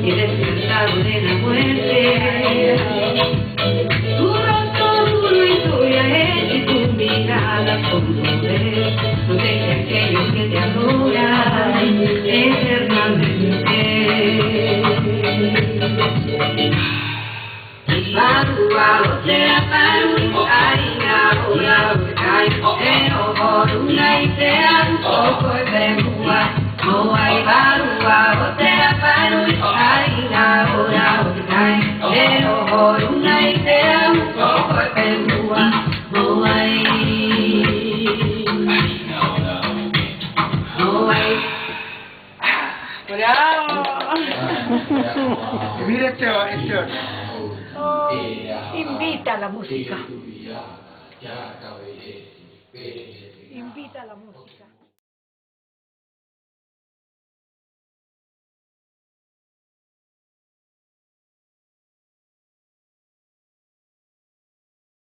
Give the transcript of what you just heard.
Y despertado de la muerte, tu rostro duro y tu viaje y tu mirada con poder protege a aquellos que te adoran eternamente. Barua otea paru aina ora kai e o una idea poco e bemua no hay barua otea paru aina ora kai e o una idea poco e bemua no hay bravo. Mira este. Oh, invita a la música. Invita a la música.